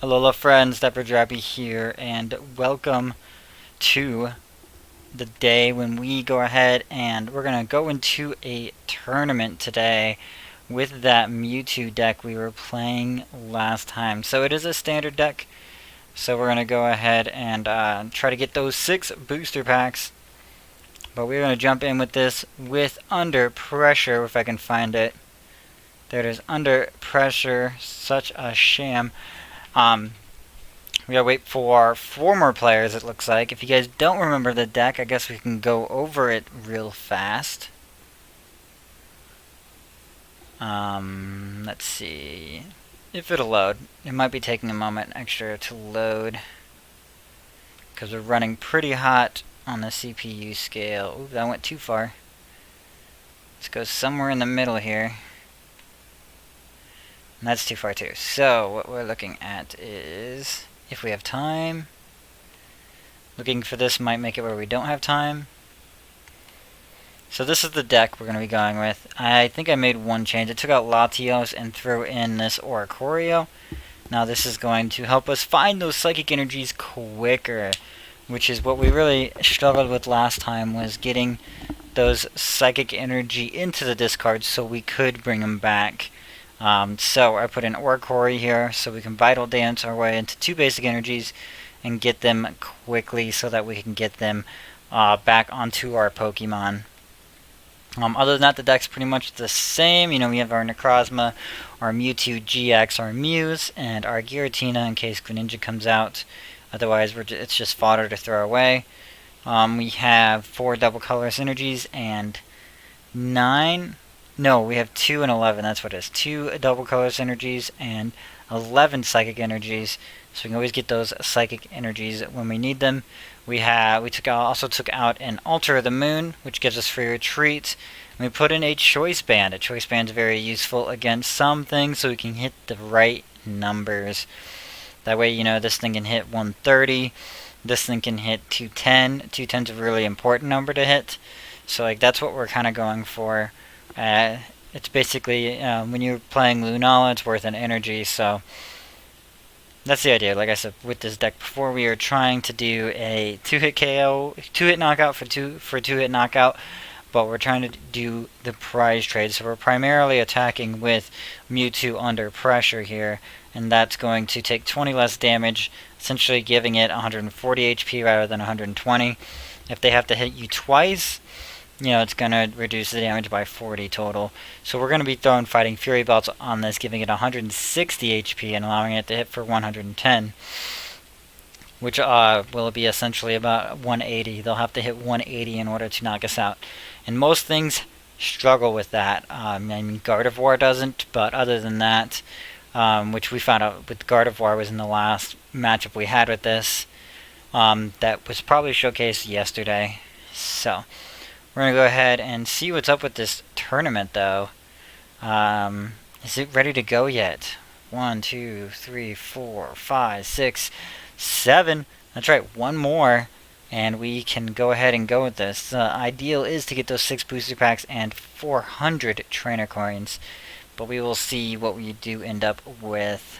Alola friends, DapperDraby here, and welcome to the day when we go ahead and we're going to go into a tournament today with that Mewtwo deck we were playing last time. So it is a standard deck, so we're going to go ahead and try to get those 6 booster packs. But we're going to jump in with this with Under Pressure, if I can find it. There it is, Under Pressure, such a sham. We gotta wait for 4 more players, it looks like. If you guys don't remember the deck, I guess we can go over it real fast. Let's see if it'll load. It might be taking a moment extra to load because we're running pretty hot on the CPU scale. Ooh, that went too far. Let's go somewhere in the middle here. And that's too far too. So what we're looking at is, if we have time, looking for this might make it where we don't have time. So this is the deck we're going to be going with. I think I made one change. I took out Latios and threw in this Oricorio. Now this is going to help us find those psychic energies quicker, which is what we really struggled with last time, was getting those psychic energy into the discard so we could bring them back. So I put in Oricorio here so we can Vital Dance our way into 2 basic energies and get them quickly so that we can get them back onto our Pokemon. Other than that, the deck's pretty much the same. You know, we have our Necrozma, our Mewtwo-GX, our Mews, and our Giratina in case Greninja comes out. Otherwise, it's just fodder to throw away. We have 4 double color synergies and 9... No, we have 2 and 11, that's what it is. 2 double color synergies and 11 psychic energies. So we can always get those psychic energies when we need them. We also took out an Altar of the Moon, which gives us free retreat. And we put in a Choice Band. A Choice Band is very useful against some things so we can hit the right numbers. That way, you know, this thing can hit 130. This thing can hit 210. 210 is a really important number to hit. So like that's what we're kind of going for. It's basically, when you're playing Lunala, it's worth an energy, so that's the idea. Like I said, with this deck before, we are trying to do a 2-hit KO, 2-hit knockout for 2-hit knockout, but we're trying to do the prize trade, so we're primarily attacking with Mewtwo Under Pressure here, and that's going to take 20 less damage, essentially giving it 140 HP rather than 120. If they have to hit you twice, you know, it's going to reduce the damage by 40 total. So we're going to be throwing Fighting Fury Belts on this, giving it 160 HP and allowing it to hit for 110. Which will be essentially about 180. They'll have to hit 180 in order to knock us out. And most things struggle with that. I mean, Gardevoir doesn't, but other than that, which we found out with Gardevoir was in the last matchup we had with this, that was probably showcased yesterday. So we're going to go ahead and see what's up with this tournament, though. Is it ready to go yet? 1, 2, 3, 4, 5, 6, 7. That's right, 1 more. And we can go ahead and go with this. The ideal is to get those 6 booster packs and 400 trainer coins. But we will see what we do end up with.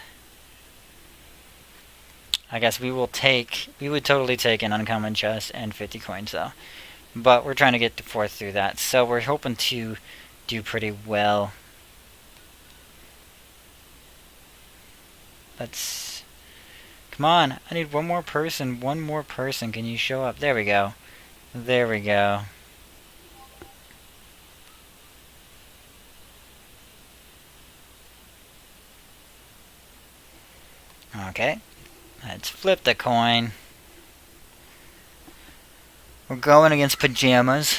I guess we would totally take an uncommon chest and 50 coins, though. But we're trying to get to 4th through that, so we're hoping to do pretty well. Come on, I need one more person. Can you show up? There we go. There we go. Okay, let's flip the coin. We're going against Pajamas.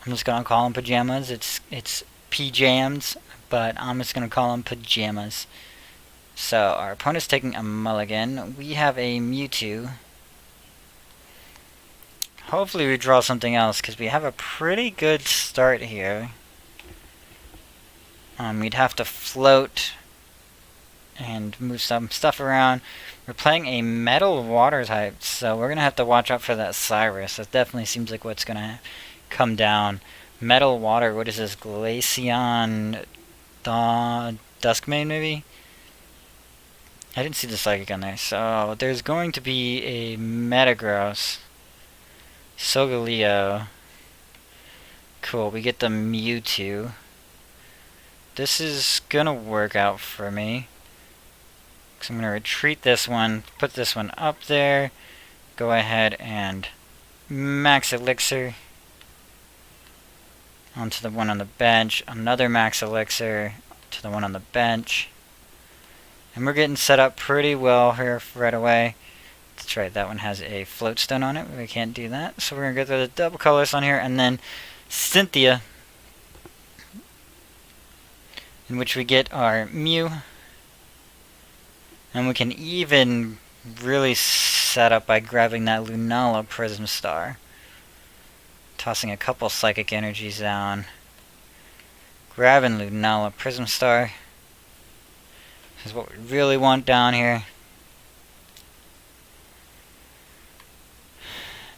I'm just gonna call them Pajamas. It's P-Jams, but I'm just gonna call them Pajamas. So our opponent's taking a mulligan. We have a Mewtwo. Hopefully we draw something else because we have a pretty good start here. We'd have to float and move some stuff around. We're playing a metal water type, so we're going to have to watch out for that Cyrus. That definitely seems like what's going to come down. Metal water, what is this? Glaceon Duskmane, maybe? I didn't see the Psychic on there. So there's going to be a Metagross. Solgaleo. Cool, we get the Mewtwo. This is gonna work out for me. So I'm gonna retreat this one, put this one up there. Go ahead and Max Elixir. Onto the one on the bench. Another Max Elixir to the one on the bench. And we're getting set up pretty well here right away. That's right, that one has a Float Stone on it. We can't do that. So we're going to go through the double colors on here. And then Cynthia, in which we get our Mew. And we can even really set up by grabbing that Lunala Prism Star. Tossing a couple Psychic Energies down. Grabbing Lunala Prism Star. This is what we really want down here.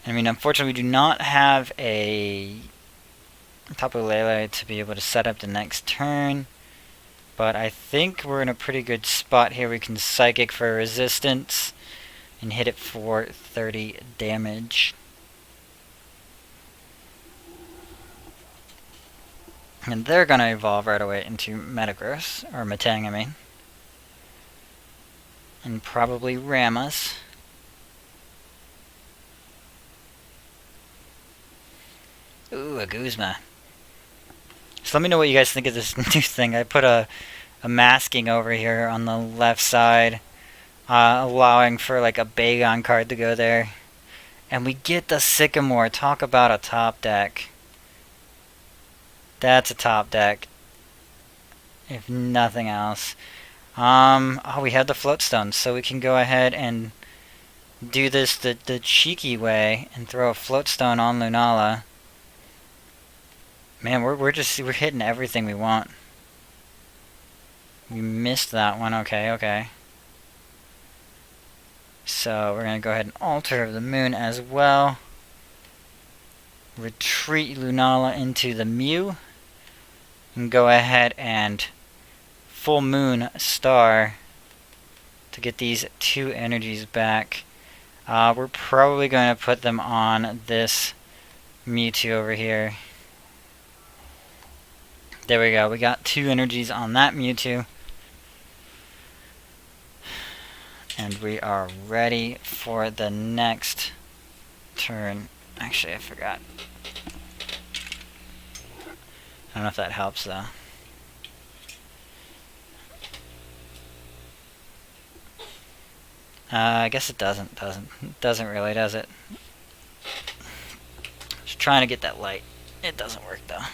I mean, unfortunately, we do not have a Tapu Lele to be able to set up the next turn. But I think we're in a pretty good spot here. We can Psychic for resistance and hit it for 30 damage. And they're going to evolve right away into Metagross, or Metang, I mean. And probably ram us. Ooh, a Guzma. So let me know what you guys think of this new thing. I put a masking over here on the left side, allowing for like a Bagon card to go there. And we get the Sycamore. Talk about a top deck. That's a top deck, if nothing else. Oh, we have the Float Stones, so we can go ahead and do this the cheeky way and throw a Float Stone on Lunala. Man, we're hitting everything we want. We missed that one. Okay. So we're gonna go ahead and alter the Moon as well. Retreat Lunala into the Mew. And go ahead and Full Moon Star to get these two energies back. We're probably going to put them on this Mewtwo over here. There we go. We got two energies on that Mewtwo. And we are ready for the next turn. Actually, I forgot. I don't know if that helps though. I guess it doesn't really, does it? Just trying to get that light. It doesn't work though.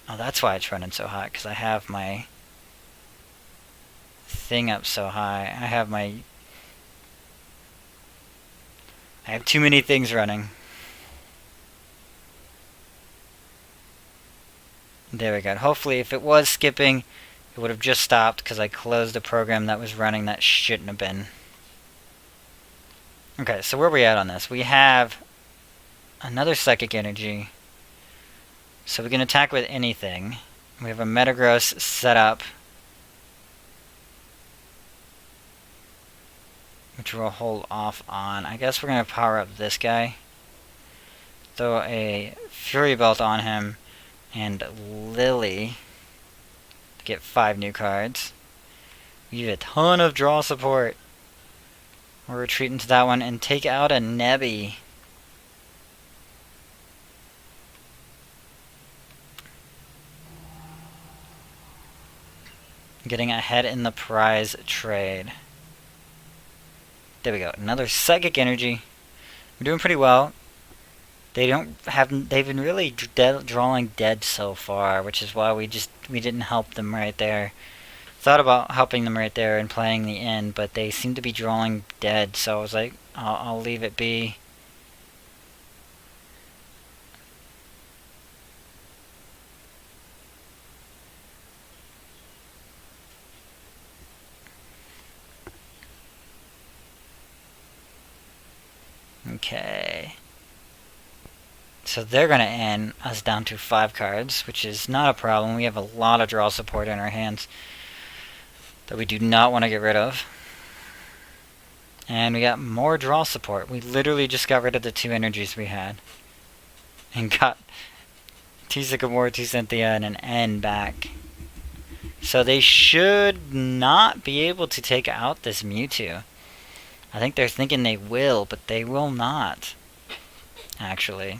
Oh, that's why it's running so hot, because I have my thing up so high. I have too many things running. There we go. Hopefully, if it was skipping, it would have just stopped because I closed a program that was running that shouldn't have been. Okay, so where are we at on this? We have another Psychic Energy. So we can attack with anything. We have a Metagross set up, which we'll hold off on. I guess we're going to power up this guy. Throw a Fury Belt on him. And Lillie to get 5 new cards. We need a ton of draw support. We're retreating to that one and take out a Nebby. Getting ahead in the prize trade. There we go. Another Psychic Energy. We're doing pretty well. They've been really drawing dead so far, which is why we didn't help them right there. Thought about helping them right there and playing the end, but they seem to be drawing dead, so I was like, I'll leave it be. Okay. So they're going to end us down to 5 cards, which is not a problem. We have a lot of draw support in our hands that we do not want to get rid of. And we got more draw support. We literally just got rid of the 2 energies we had. And got Ptcgo, Cynthia, and an N back. So they should not be able to take out this Mewtwo. I think they're thinking they will, but they will not. Actually.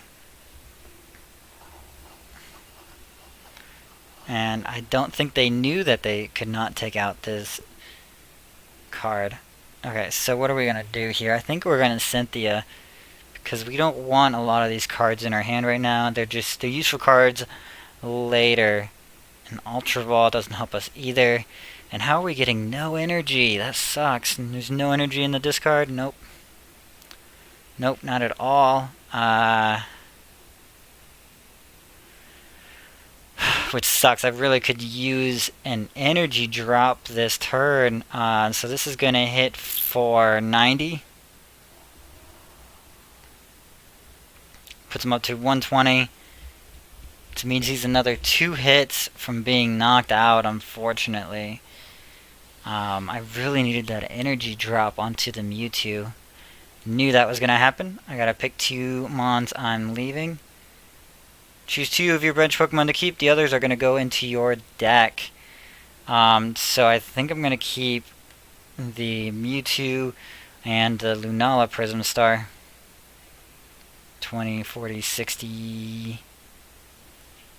And I don't think they knew that they could not take out this card. Okay, so what are we going to do here? I think we're going to Cynthia, because we don't want a lot of these cards in our hand right now. They're useful cards later. And Ultra Ball doesn't help us either. And how are we getting no energy? That sucks. And there's no energy in the discard? Nope. Nope, not at all. Which sucks. I really could use an energy drop this turn. So this is going to hit for 90. Puts him up to 120. Which means he's another 2 hits from being knocked out, unfortunately. I really needed that energy drop onto the Mewtwo. Knew that was going to happen. I gotta pick 2 Mons I'm leaving. Choose 2 of your bench Pokemon to keep. The others are going to go into your deck. So I think I'm going to keep the Mewtwo and the Lunala Prism Star. 20, 40, 60,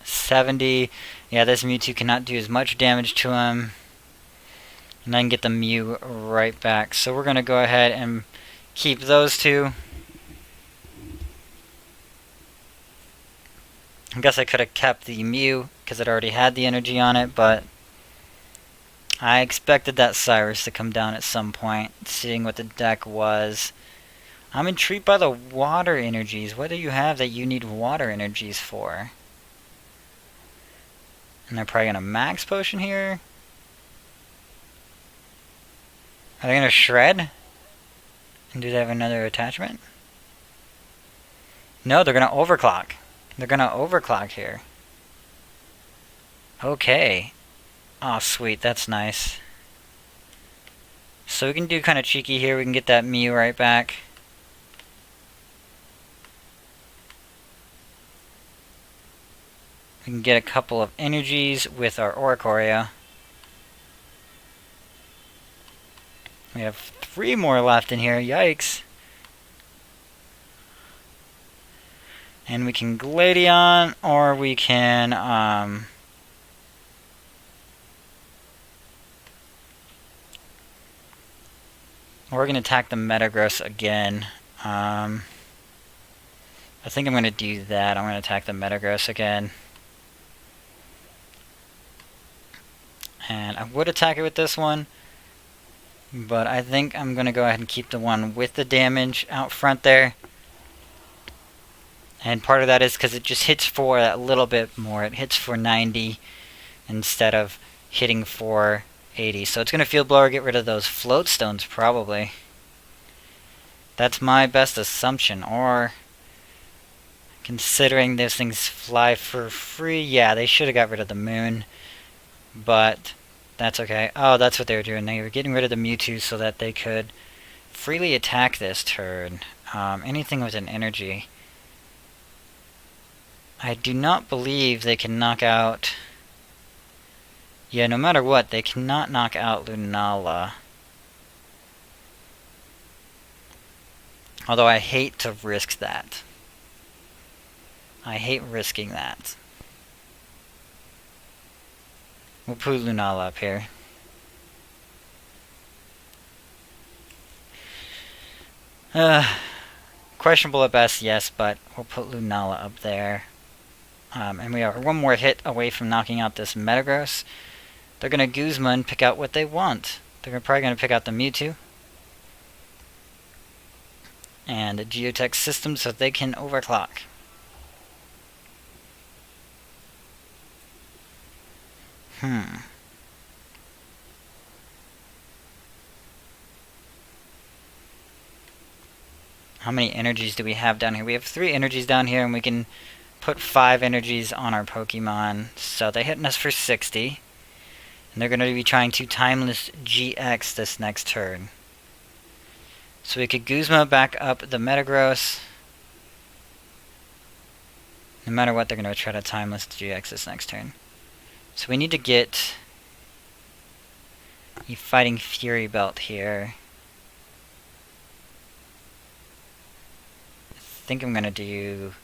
70. Yeah, this Mewtwo cannot do as much damage to him. And I can get the Mew right back. So we're going to go ahead and keep those 2. I guess I could have kept the Mew because it already had the energy on it, but I expected that Cyrus to come down at some point, seeing what the deck was. I'm intrigued by the water energies. What do you have that you need water energies for? And they're probably going to max potion here. Are they going to shred? And do they have another attachment? No, they're going to overclock. They're going to overclock here. Okay. Oh, sweet. That's nice. So we can do kind of cheeky here. We can get that Mew right back. We can get a couple of energies with our Oricorio. We have 3 more left in here. Yikes. And we can Gladion, or we can, we're going to attack the Metagross again. I think I'm going to do that. I'm going to attack the Metagross again. And I would attack it with this one, but I think I'm going to go ahead and keep the one with the damage out front there. And part of that is because it just hits for that little bit more. It hits for 90 instead of hitting for 80. So it's going to Field Blower, get rid of those Float Stones probably. That's my best assumption. Or, considering those things fly for free, yeah, they should have got rid of the Moon. But that's okay. Oh, that's what they were doing. They were getting rid of the Mewtwo so that they could freely attack this turn. Anything with an energy. I do not believe they can knock out... Yeah, no matter what, they cannot knock out Lunala. Although I hate to risk that. I hate risking that. We'll put Lunala up here. Questionable at best, yes, but we'll put Lunala up there. And we are 1 more hit away from knocking out this Metagross. They're going to Guzma and pick out what they want. They're probably going to pick out the Mewtwo. And the Geotech system so they can overclock. How many energies do we have down here? We have 3 energies down here, and we can put 5 energies on our Pokemon. So they're hitting us for 60. And they're going to be trying to Timeless GX this next turn. So we could Guzma back up the Metagross. No matter what, they're going to try to Timeless GX this next turn. So we need to get a Fighting Fury Belt here. I think I'm going to do...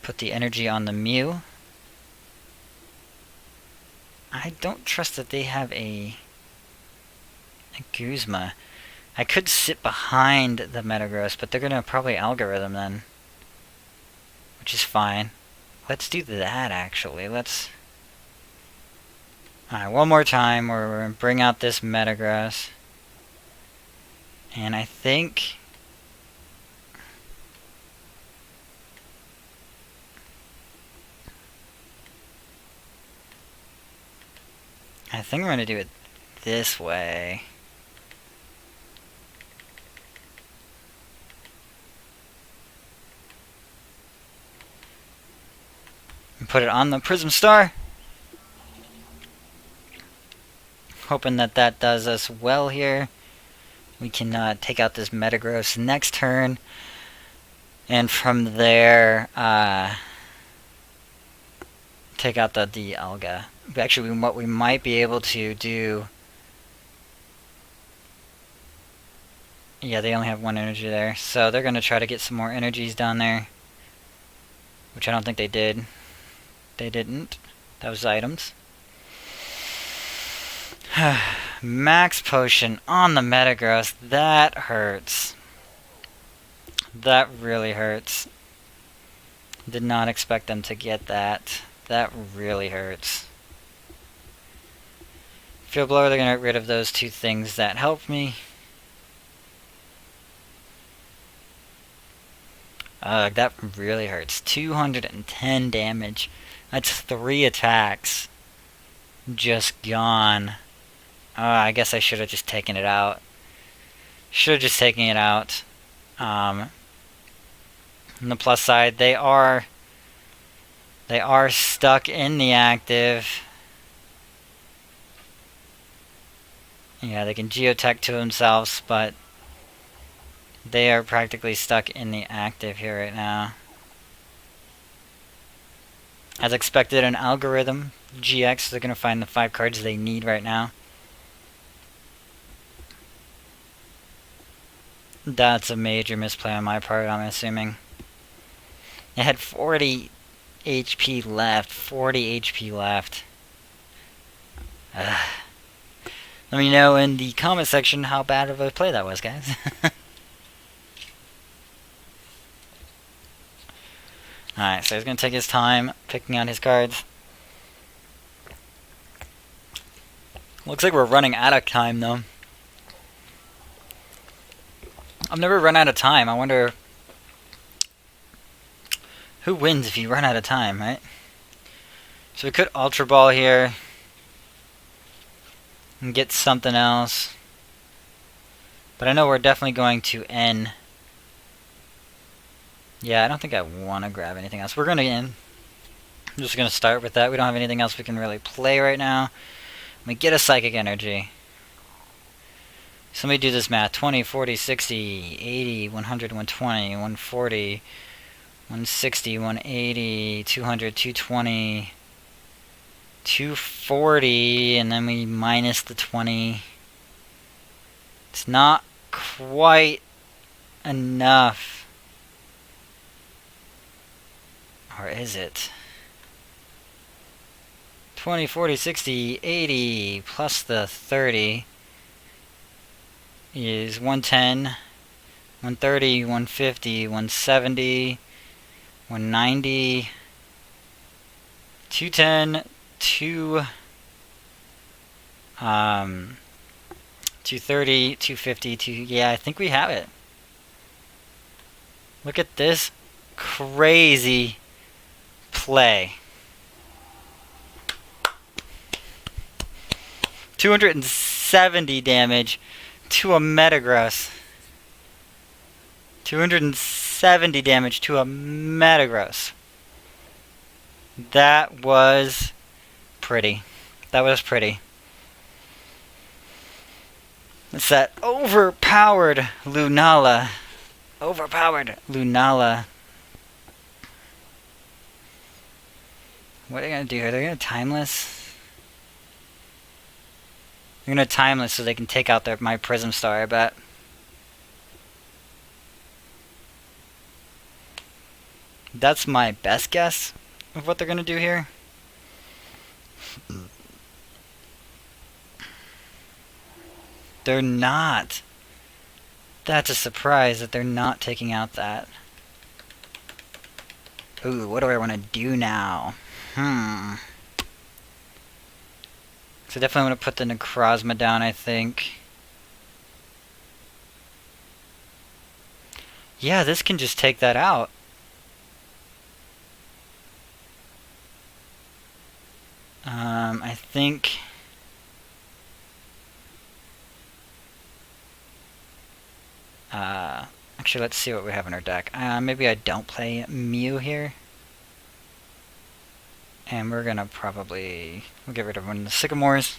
put the energy on the Mew. I don't trust that they have a Guzma. I could sit behind the Metagross, but they're going to probably Algorithm then. Which is fine. Let's do that, actually. Let's... Alright, one more time. We're going to bring out this Metagross. And I think... I'm going to do it this way. And put it on the Prism Star. Hoping that that does us well here. We can take out this Metagross next turn. And from there, take out the Alga. Actually, what we might be able to do... Yeah, they only have 1 energy there. So they're going to try to get some more energies down there. Which I don't think they did. They didn't. That was items. Max Potion on the Metagross. That hurts. That really hurts. Did not expect them to get that. That really hurts. Field Blower, they're going to get rid of those 2 things that helped me. That really hurts. 210 damage. That's 3 attacks. Just gone. I guess I should have just taken it out. Should have just taken it out. On the plus side, they are stuck in the active. Yeah, they can Geotech to themselves, but they are practically stuck in the active here right now. As expected, an Algorithm GX, they're going to find the 5 cards they need right now. That's a major misplay on my part, I'm assuming. It had 40 HP left. 40 HP left. Let me know in the comment section how bad of a play that was, guys. Alright, so he's going to take his time picking out his cards. Looks like we're running out of time, though. I've never run out of time. I wonder who wins if you run out of time, right? So we could Ultra Ball here and get something else. But I know we're definitely going to end. Yeah, I don't think I want to grab anything else. We're going to end. I'm just going to start with that. We don't have anything else we can really play right now. We get a Psychic Energy. So let me do this math. 20, 40, 60, 80, 100, 120, 140, 160, 180, 200, 220, 240, and then we minus the 20. It's not quite enough. Or is it? 20, 40, 60, 80, plus the 30 is 110, 130, 150, 170, 190, 210, 230, 250, yeah, I think we have it. Look at this crazy play. 260 270 damage to a Metagross. 270 damage to a Metagross. That was pretty. That was pretty. It's that overpowered Lunala. Overpowered Lunala. What are they going to do here? They're going to Timeless? They're going to Timeless so they can take out my Prism Star, I bet. That's my best guess of what they're going to do here. They're not. That's a surprise that they're not taking out that. Ooh, what do I want to do now? So definitely want to put the Necrozma down, I think. Yeah, this can just take that out. I think... actually, let's see what we have in our deck. Maybe I don't play Mew here. And we're gonna probably... we'll get rid of one of the Sycamores.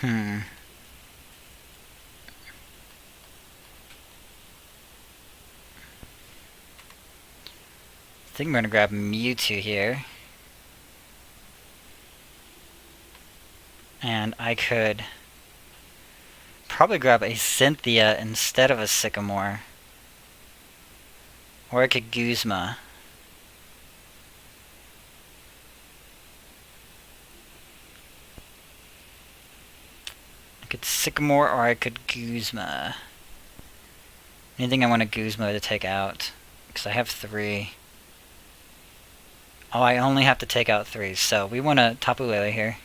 I think I'm gonna grab Mewtwo here. And I could probably grab a Cynthia instead of a Sycamore. Or I could Guzma. I could Sycamore or I could Guzma. Anything I want a Guzma to take out. Because I have 3. Oh, I only have to take out 3. So we want a Tapu Lele here.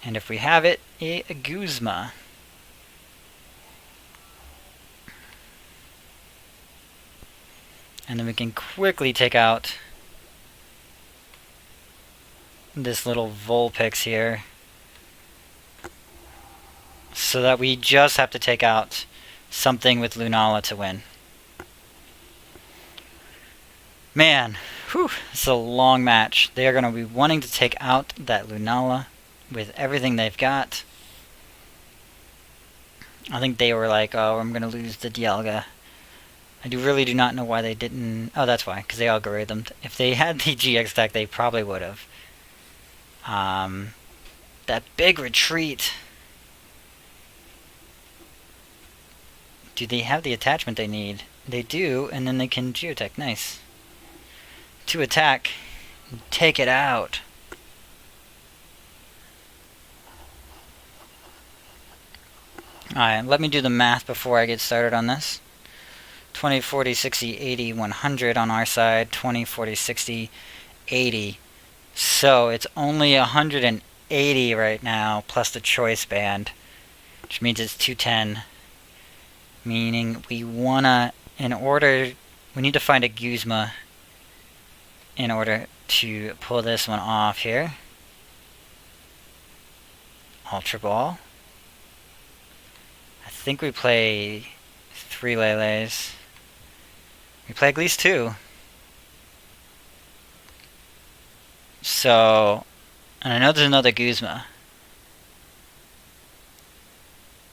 And if we have it, a Guzma. And then we can quickly take out this little Vulpix here. So that we just have to take out something with Lunala to win. Man, whew, it's a long match. They are going to be wanting to take out that Lunala with everything they've got. I think they were like, oh, I'm going to lose the Dialga. I really do not know why they didn't... oh, that's why, because they algorithmed. If they had the GX deck, they probably would have. That big retreat. Do they have the attachment they need? They do, and then they can Geotech. Nice. To attack. Take it out. Alright, let me do the math before I get started on this. 20, 40, 60, 80, 100 on our side. 20, 40, 60, 80. So it's only 180 right now, plus the Choice Band. Which means it's 210. Meaning we wanna, we need to find a Guzma in order to pull this one off here. Ultra Ball. I think we play 3 Leles. We play at least 2. So, and I know there's another Guzma.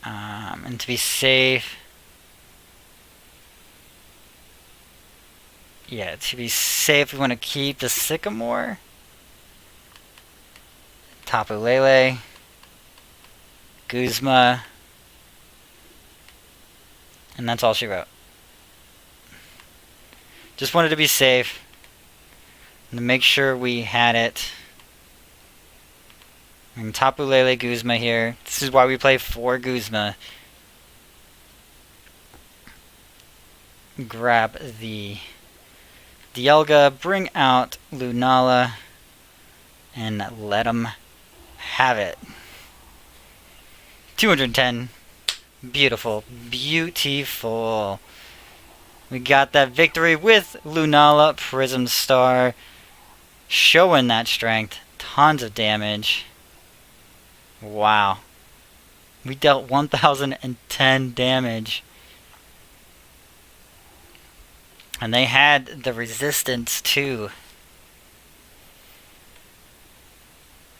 And to be safe... yeah, to be safe, we want to keep the Sycamore. Tapu Lele. Guzma. And that's all she wrote. Just wanted to be safe. And to make sure we had it. And Tapu Lele Guzma here. This is why we play 4 Guzma. Grab the Dialga, bring out Lunala, and let them have it. 210. Beautiful. Beautiful. We got that victory with Lunala Prism Star, showing that strength. Tons of damage. Wow. We dealt 1,010 damage. And they had the resistance too.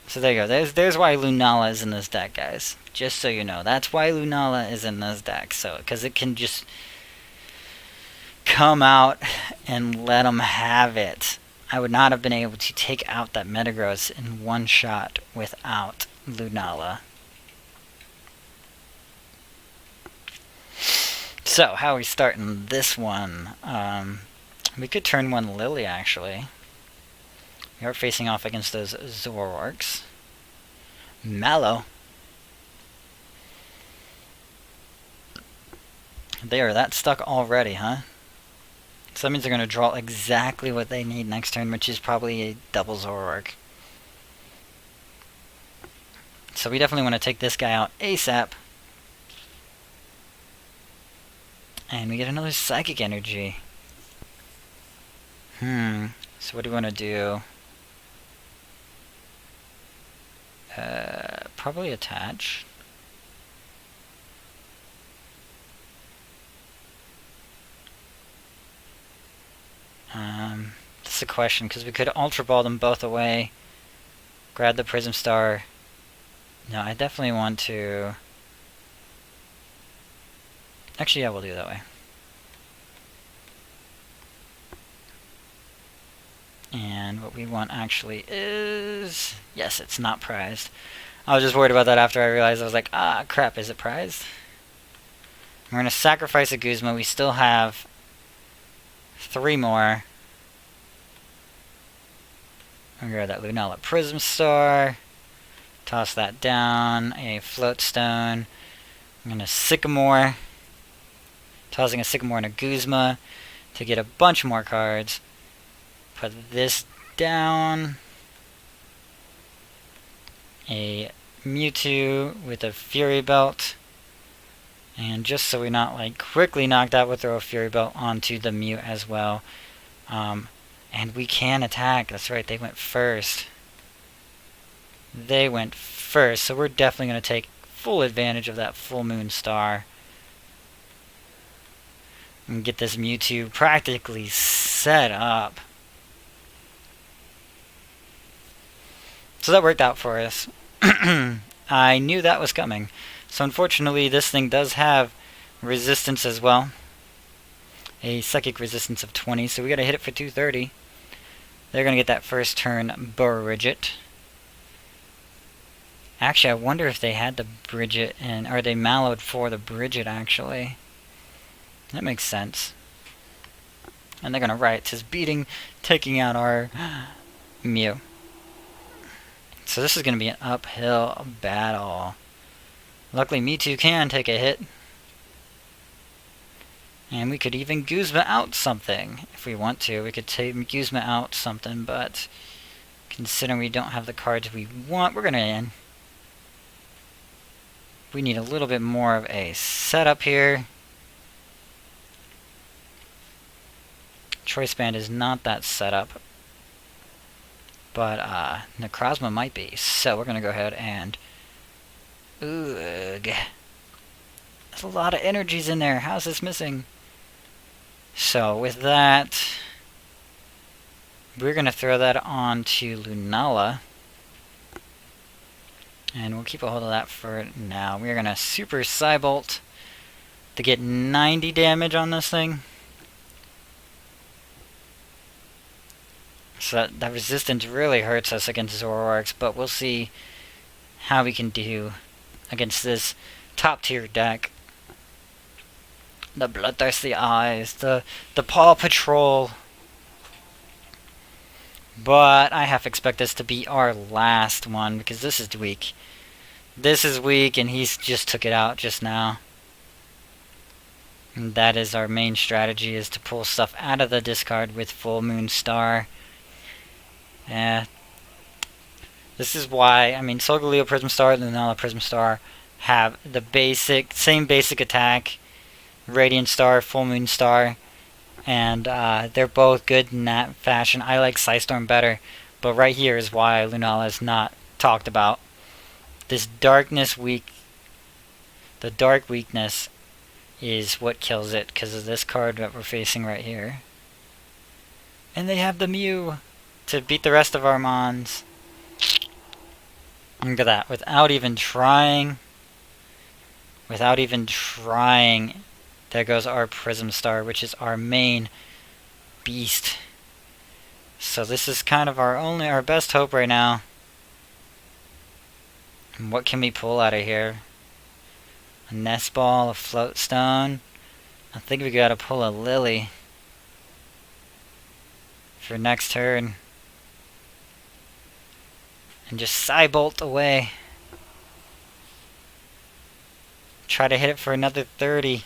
So there you go. There's why Lunala is in this deck, guys. Just so you know. That's why Lunala is in this deck. So, because it can just come out and let them have it. I would not have been able to take out that Metagross in one shot without Lunala. So, how are we starting this one? We could turn one Lillie, actually. We are facing off against those Zoroarks. Mallow. They are that stuck already, huh? So that means they're going to draw exactly what they need next turn, which is probably a double Zoroark. So we definitely want to take this guy out ASAP. And we get another Psychic Energy. So what do we want to do? Probably attach. That's the question, because we could Ultra Ball them both away. Grab the Prism Star. No, I definitely want to... Actually, yeah, we'll do it that way. And what we want actually is... Yes, it's not prized. I was just worried about that after I realized. I was like, ah, crap, is it prized? We're going to sacrifice a Guzma. We still have 3 more. I'm going to grab that Lunala Prism Star. Toss that down. A Float Stone. I'm going to Sycamore. Tossing a Sycamore and a Guzma to get a bunch more cards. Put this down. A Mewtwo with a Fury Belt. And just so we're not like quickly knocked out, we'll throw a Fury Belt onto the Mew as well. And we can attack. That's right, they went first. They went first, so we're definitely going to take full advantage of that Full Moon Star. And get this Mewtwo practically set up. So that worked out for us. I knew that was coming. So unfortunately, this thing does have resistance as well. A psychic resistance of 20, so we gotta hit it for 230. They're gonna get that first turn Bridget. Actually, I wonder if they had the Bridget in, or they mallowed for the Bridget actually. That makes sense. And they're gonna write, "'Tis beating, taking out our Mew." So this is gonna be an uphill battle. Luckily, Mewtwo can take a hit. And we could even Guzma out something if we want to. We could take Guzma out something, but considering we don't have the cards we want, we're gonna end. We need a little bit more of a setup here. Choice Band is not that setup, but Necrozma might be. So we're gonna go ahead and ugh. There's a lot of energies in there. How's this missing? So with that, we're gonna throw that on to Lunala. And we'll keep a hold of that for now. We're gonna Super Psybolt to get 90 damage on this thing. So that resistance really hurts us against Zoroarks, but we'll see how we can do against this top tier deck. The Bloodthirsty Eyes, the Paw Patrol. But I half expect this to be our last one, because this is weak. This is weak, and he's just took it out just now. And that is our main strategy, is to pull stuff out of the discard with Full Moon Star. Yeah. This is why, I mean, Solgaleo Prism Star and Lunala Prism Star have the same basic attack. Radiant Star, Full Moon Star. and they're both good in that fashion. I like Psystorm better, but right here is why Lunala is not talked about. This the dark weakness is what kills it because of this card that we're facing right here. And they have the Mew to beat the rest of our Mons. Look at that, without even trying, there goes our Prism Star, which is our main beast. So this is kind of our best hope right now. And what can we pull out of here? A Nest Ball, a Float Stone. I think we gotta pull a Lillie for next turn. And just Psybolt away. Try to hit it for another 30.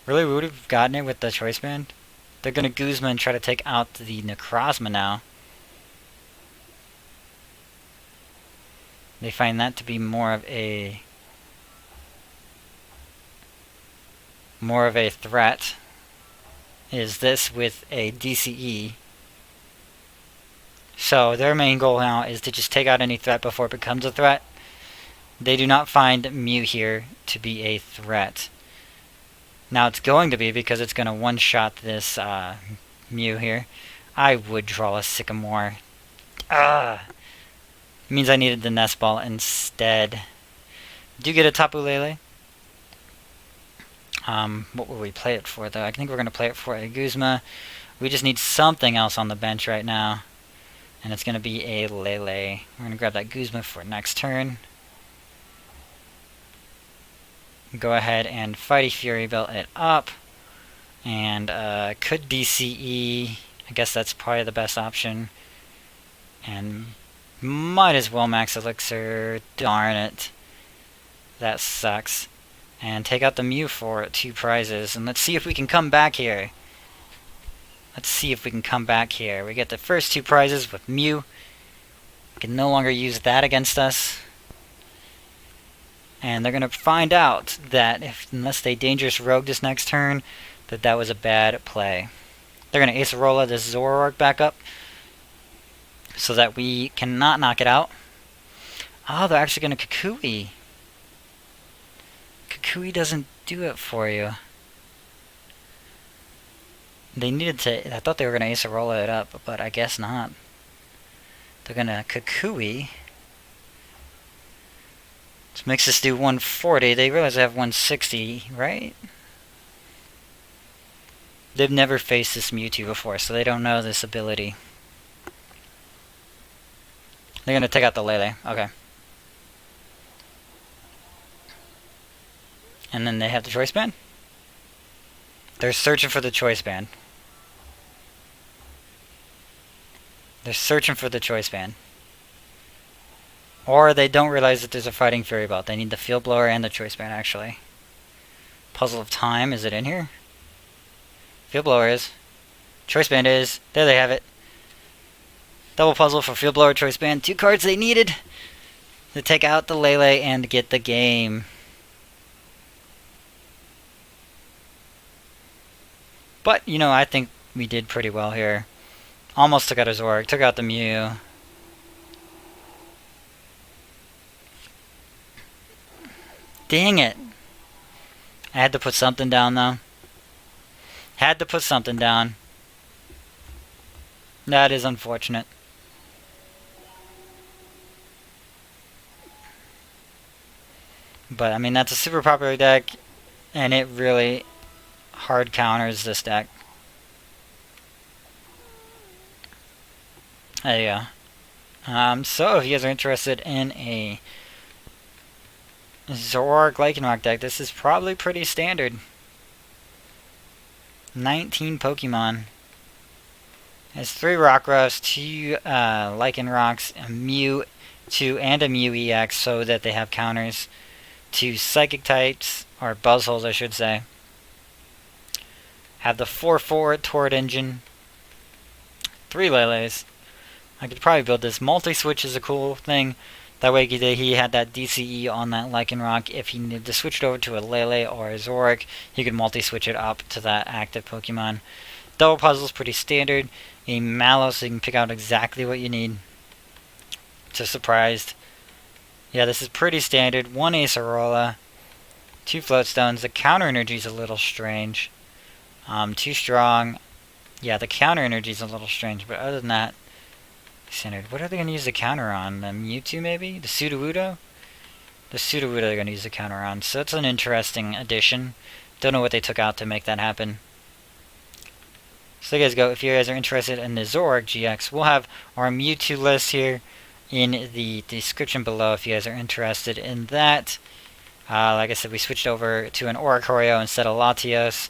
Really, we would have gotten it with the Choice Band. They're gonna Guzma and try to take out the Necrozma now. They find that to be more of a threat. Is this with a DCE? So their main goal now is to just take out any threat before it becomes a threat. They do not find Mew here to be a threat. Now it's going to be because it's going to one-shot this Mew here. I would draw a Sycamore. It means I needed the Nest Ball instead. Do get a Tapu Lele. What will we play it for though? I think we're going to play it for a Guzma. We just need something else on the bench right now. And it's going to be a Lele. We're going to grab that Guzma for next turn. Go ahead and Fighty Fury Belt it up. And could DCE. I guess that's probably the best option. And might as well Max Elixir. Darn it. That sucks. And take out the Mew for 2 prizes. And let's see if we can come back here. We get the first 2 prizes with Mew. We can no longer use that against us. And they're going to find out that unless they Dangerous Rogue this next turn, that was a bad play. They're going to Acerola this Zoroark back up so that we cannot knock it out. Oh, they're actually going to Kukui. Kukui doesn't do it for you. They needed to... I thought they were going to Acerola it up, but I guess not. They're going to Kukui. This makes us do 140. They realize they have 160, right? They've never faced this Mewtwo before, so they don't know this ability. They're going to take out the Lele. Okay. And then they have the Choice Band. They're searching for the Choice Band. Or they don't realize that there's a Fighting Fury Belt. They need the Field Blower and the Choice Band, actually. Puzzle of Time, is it in here? Field Blower is. Choice Band is. There they have it. Double puzzle for Field Blower, Choice Band. 2 cards they needed to take out the Lele and get the game. But, you know, I think we did pretty well here. Almost took out a Zoroark, took out the Mew. Dang it. I had to put something down, though. That is unfortunate. But, I mean, that's a super popular deck, and it really hard counters this deck. There you go. So, if you guys are interested in a Zoroark Lycanroc deck, this is probably pretty standard. 19 Pokemon. It has 3 Rockruffs, 2 Lycanrocs, a Mewtwo, and a Mew EX, so that they have counters. 2 Psychic types, or Buzzholes I should say. Have the 4/4 Torrid Engine. 3 Leles. I could probably build this. Multi-switch is a cool thing. That way he had that DCE on that Lycanroc. If he needed to switch it over to a Lele or a Zoroark, he could multi-switch it up to that active Pokemon. Double Puzzle's pretty standard. A Mallow, so you can pick out exactly what you need. Just surprised. Yeah, this is pretty standard. 1 Acerola, 2 Float Stones. The counter energy is a little strange. Too strong. Yeah, the counter energy is a little strange, but other than that, standard. What are they going to use the counter on? The Mewtwo, maybe? The Sudowoodo? The Sudowoodo they're going to use the counter on. So it's an interesting addition. Don't know what they took out to make that happen. So there you guys go. If you guys are interested in the Zoroark GX, we'll have our Mewtwo list here in the description below if you guys are interested in that. Like I said, we switched over to an Oricorio instead of Latios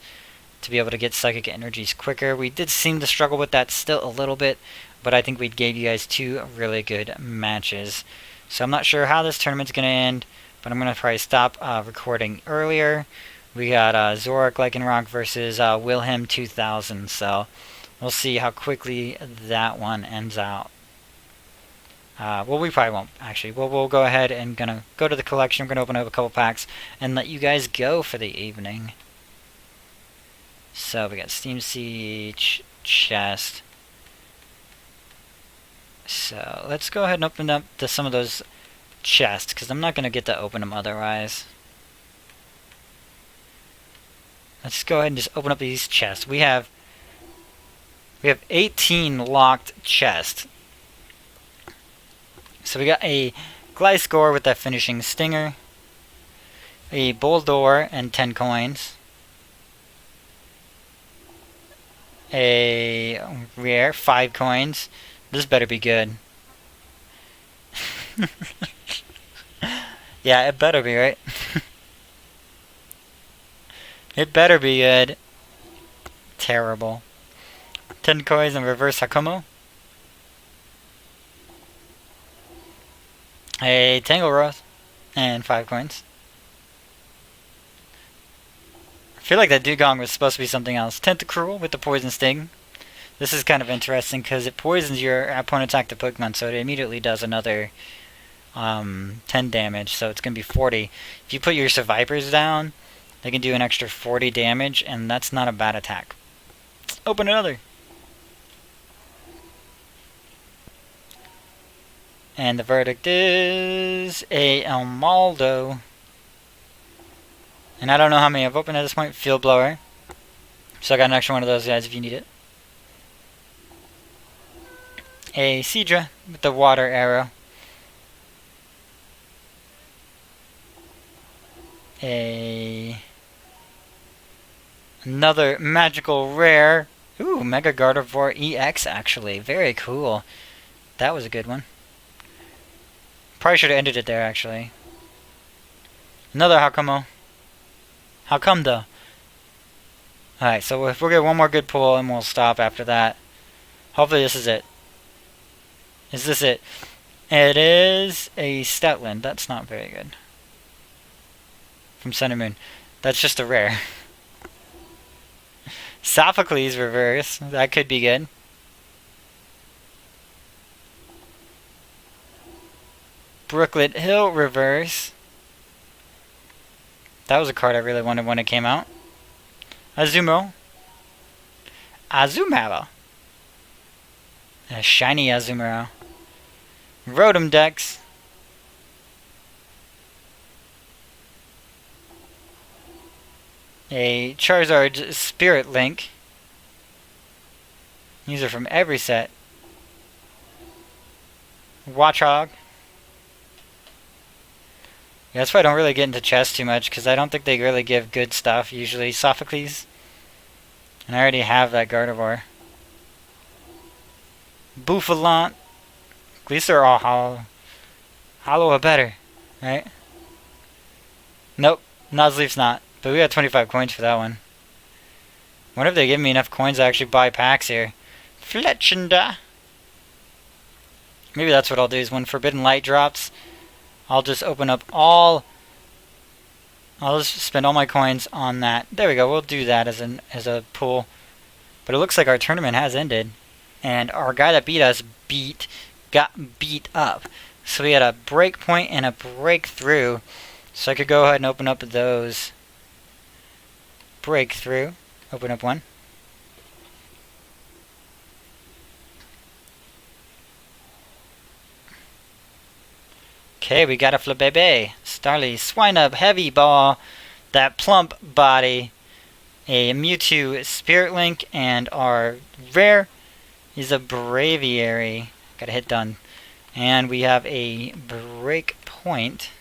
to be able to get Psychic Energies quicker. We did seem to struggle with that still a little bit, but I think we gave you guys 2 really good matches. So I'm not sure how this tournament's going to end, but I'm going to probably stop recording earlier. We got Zoroark Lycanroc versus Wilhelm 2000, so we'll see how quickly that one ends out. Well, we probably won't, actually. We'll go ahead and gonna go to the collection. We're going to open up a couple packs and let you guys go for the evening. So we got Steam Siege, Chest. So let's go ahead and open up some of those chests, because I'm not going to get to open them otherwise. Let's go ahead and just open up these chests. We have 18 locked chests. So we got a Gliscor with that finishing stinger, a Boldore and 10 coins, a rare 5 coins. This better be good. Yeah, it better be, right? It better be good. Terrible. 10 coins and reverse Hakumo. A Tangrowth and 5 coins. I feel like that Dugong was supposed to be something else. Tentacruel with the Poison Sting. This is kind of interesting because it poisons your opponent's active Pokemon, so it immediately does another 10 damage, so it's going to be 40. If you put your Survivors down, they can do an extra 40 damage, and that's not a bad attack. Open another. And the verdict is a Elmaldo. And I don't know how many I've opened at this point. Field Blower. So I got an extra one of those guys if you need it. A Seadra with the Water Arrow. Another magical rare. Ooh, Mega Gardevoir EX actually. Very cool. That was a good one. Probably should have ended it there actually. Another Hakumo. How come though? Alright, so if we'll get one more good pull and we'll stop after that. Hopefully this is it. Is this it? It is a Stoutland. That's not very good. From Sun and Moon. That's just a rare. Sophocles reverse. That could be good. Brooklet Hill reverse. That was a card I really wanted when it came out. Azumarill. Azumarill. A shiny Azumarill. Rotom Dex. A Charizard Spirit Link. These are from every set. Watchog. Yeah, that's why I don't really get into chests too much, because I don't think they really give good stuff, usually. Sophocles. And I already have that Gardevoir. Bouffalant. At least they're all hollow. Hollow or better, right? Nope, Nuzleaf's not. But we got 25 coins for that one. Wonder if they give me enough coins to actually buy packs here. Fletchenda. Maybe that's what I'll do, is when Forbidden Light drops, I'll just open up all... I'll just spend all my coins on that. There we go, we'll do that as a pool. But it looks like our tournament has ended. And our guy that beat us got beat up. So we had a breakpoint and a breakthrough. So I could go ahead and open up those. Breakthrough. Open up one. Okay, we got a Flabébé, Starly, Swinub, Heavy Ball, that plump body, a Mewtwo Spirit Link, and our rare is a Braviary. Got a hit done. And we have a Break Point.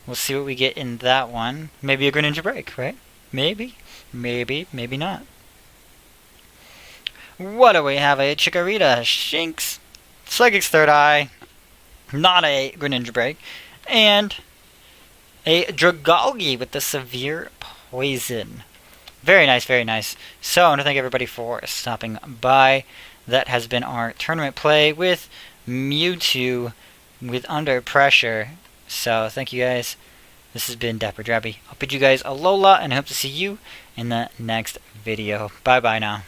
We'll see what we get in that one. Maybe a Greninja Break, right? Maybe, maybe not. What do we have? A Chikorita, Shinx, Psychic's Third Eye, not a Greninja Break, and a Dragalge with the Severe Poison. Very nice, very nice. So I want to thank everybody for stopping by. That has been our tournament play with Mewtwo with Under Pressure. So thank you guys. This has been DapperDraby. I'll bid you guys alola and I hope to see you in the next video. Bye bye now.